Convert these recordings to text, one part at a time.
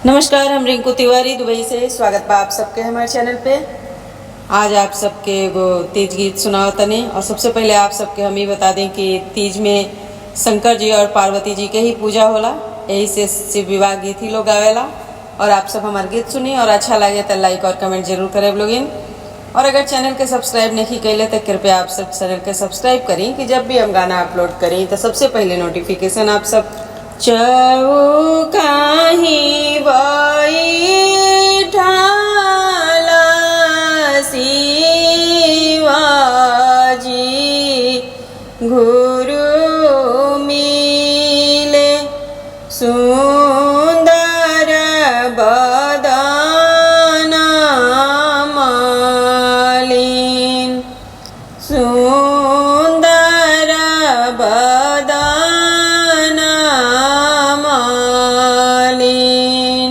नमस्कार, हम रिंकू तिवारी दुबई से स्वागत बा आप सबके हमारे चैनल पे। आज आप सबके एगो तीज गीत सुनाओ तने। और सबसे पहले आप सबके हम ये बता दें कि तीज में शंकर जी और पार्वती जी के ही पूजा होला, यही से शिव विवाह गीत ही लोग गावेला। और आप सब हमारे गीत सुनी और अच्छा लगे तो लाइक और कमेंट जरूर करें लोगिन। और अगर चैनल के सब्सक्राइब नहीं कैले तो कृपया आप सब चैनल के सब्सक्राइब करें कि जब भी हम गाना अपलोड करें तो सबसे पहले नोटिफिकेशन आप सब चौकाहि बैठाला शिवाजी गुरु मिले सुंदर बदन मालिन सुंदर बदन मालिन।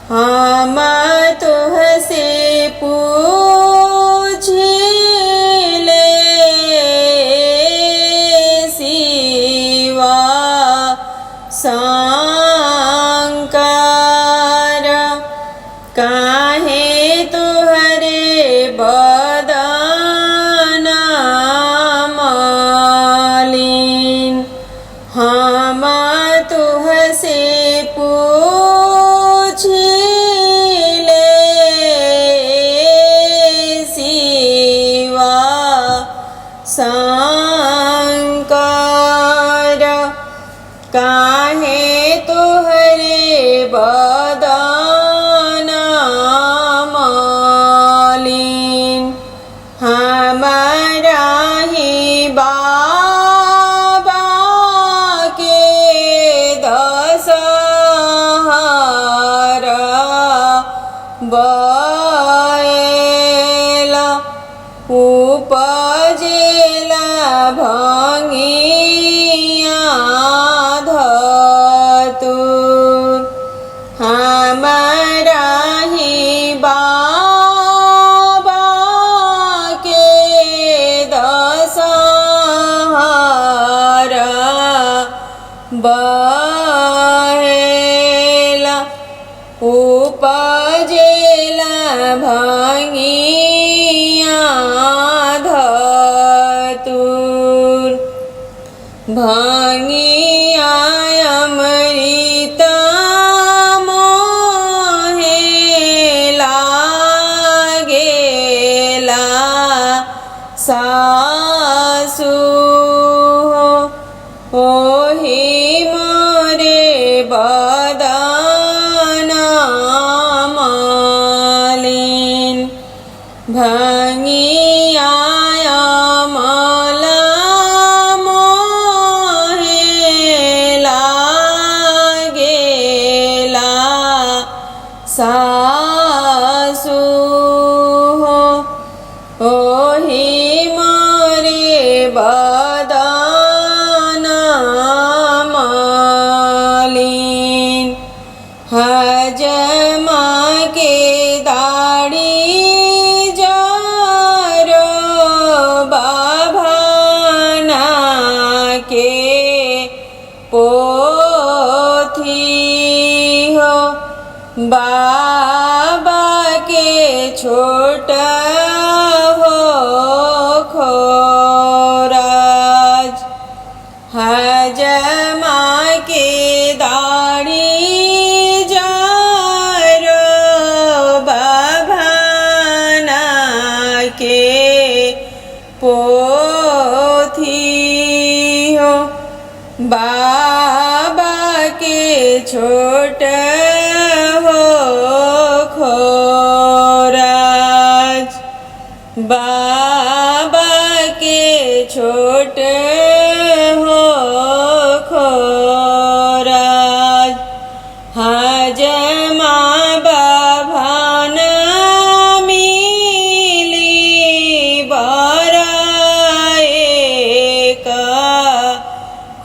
हम तुहसे पूछिले शिवा शंकर काहे तुहरे बदन मालिन। हम तुहसे पूछिले शिवा शंकर काहे तुहरे बदन मालिन। हमारा ही बाबा के दशहरा बैला उपजेला भंगिया धतुर। हमारा ही बाबा के दशहरा बहेला उपजेला भंगिया धतुर। भंगिया अमृत मोहे लागेला सासु ओहि मोरे बदन मालिन। भंगिया अमल मोहे लागेला सासु ओहि मोरे बदन मालिन। हजमा के दाढ़ी जरो बाभना के पोथी हो बाबा के छोट हो खोराज। हजमा के दाढ़ी जरो बाभना के पोथी हो बाबा के छोट हो खोराज। बाबा के छोट हो खोराज। हजमा बाभन मिली बराएक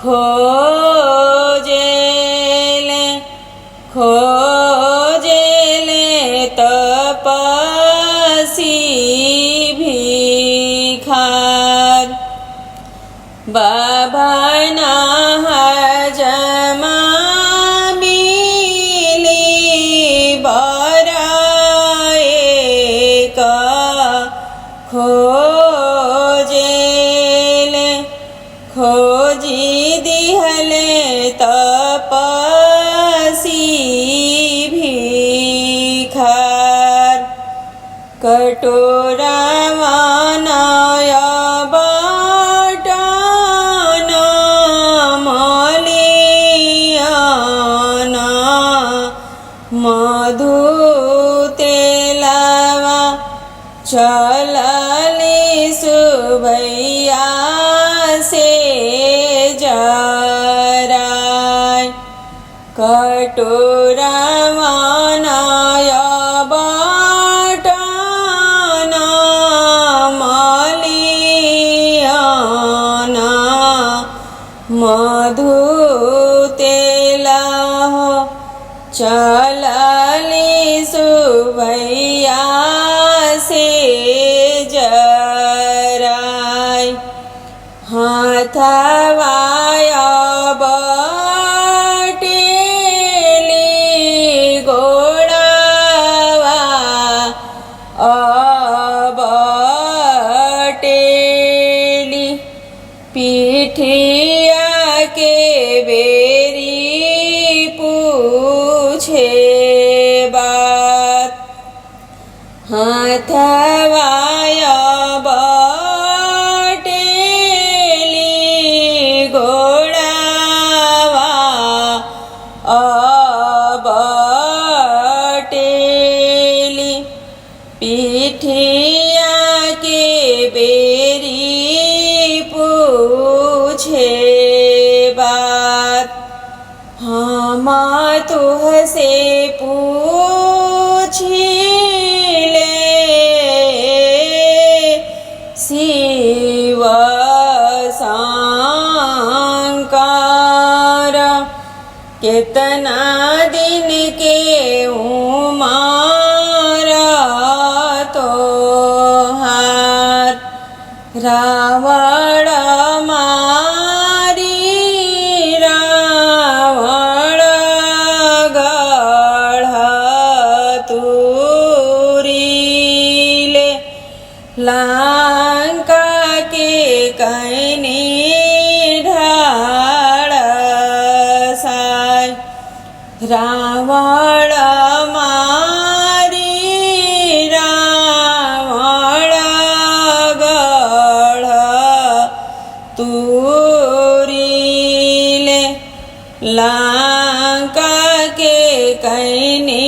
खोजेले खोजेले तपसी भिखार। बाभन हजमा मिली कटोरामा नय बटन मलियन मधु तेलवा चलली सुभैया से जराय कटोरामा नय बटन मलियन मधु तेलह चलली सुभैया से जराय हाथवाय बटेली गोड़वा अबटेली पीठिया के बेरी पूछे बात हाथवाय बटेली गोड़वा अबटेली पीठिया के बेरी पूछे बात हम तुहसे पूछिले शिव शंकर कितना दिन के उमर तोहार रावण मारी रावण गढ़ तुरीले लंका के कैनी ढाल साय रावण मारी रावण गढ़ तुरीले लंका के कैनी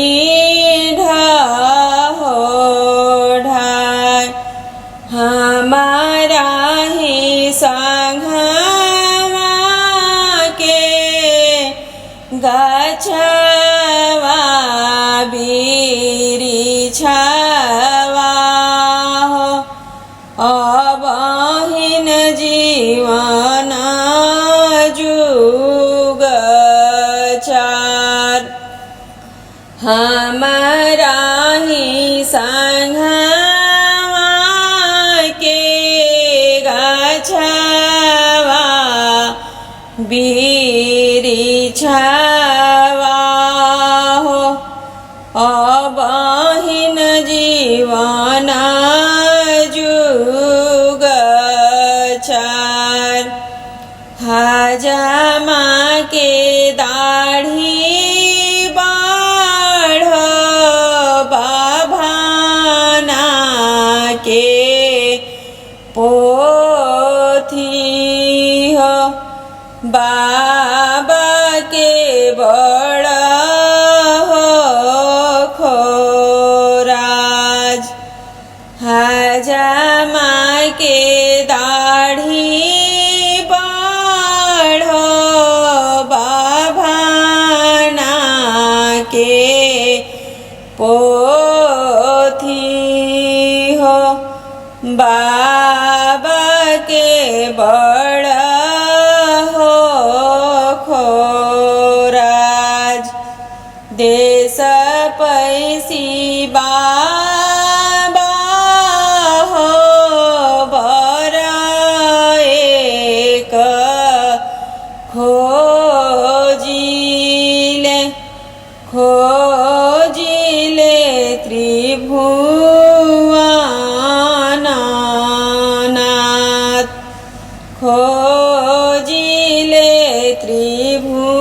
ढाहो ढाय हमारा ही संघवा के गछवा बिरिछवा हो अबहिन जीवन जुग चार हमारा ही संघवा के गछवा बिरिछवा हो अबहिन जीवन जुग चार हजामा के दाढ़ी बाढ़ बाभाना के पोथी हो बाबा के बड़ हो खोराज हजामा के दाढ़ी बाढ़ बाभाना के पोथी हो बाबा के बड़ हो खोराज देश पैसी बाबा हो बर एक खोजिले खोजिले त्रिभुवननाथ खोजिले त्रिभुवननाथ